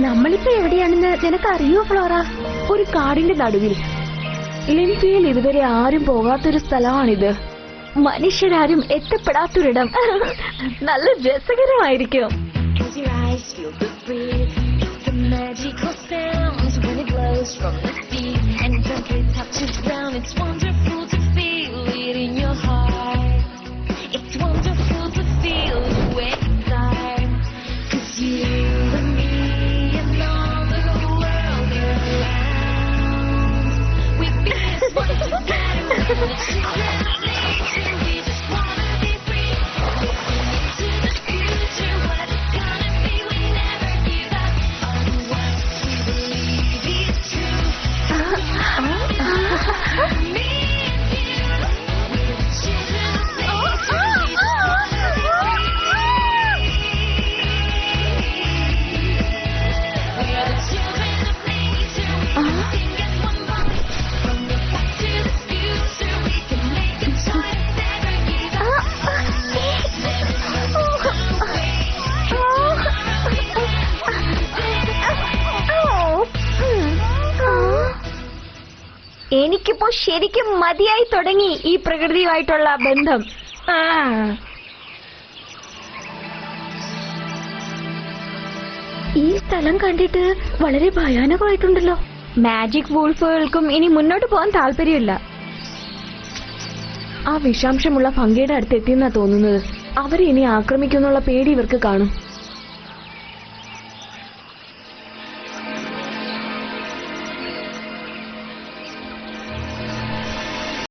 നമ്മളിപ്പോ എവിടെയാണെന്ന് നിനക്കറിയോ ഫ്ലോറ? ഒരു കാടിന്റെ നടുവിൽ. ലിംഫിയിൽ ഇതുവരെ ആരും പോകാത്തൊരു സ്ഥലമാണിത്. മനുഷ്യരാരും എത്തപ്പെടാത്തൊരിടം. നല്ല രസകരമായിരിക്കും. എനിക്കിപ്പോ ശരിക്കും മതിയായി തുടങ്ങി ഈ പ്രകൃതിയുമായിട്ടുള്ള ബന്ധം. ഈ സ്ഥലം കണ്ടിട്ട് വളരെ ഭയാനകമായിട്ടുണ്ടല്ലോ. മാജിക് വൂൾഫുകൾക്കും ഇനി മുന്നോട്ട് പോകാൻ താല്പര്യമില്ല. ആ വിഷാംശമുള്ള ഭംഗിയുടെ അടുത്ത് എത്തിയെന്നാ തോന്നുന്നത്. അവരെ ഇനി ആക്രമിക്കുന്നുള്ള പേടി ഇവർക്ക് കാണും.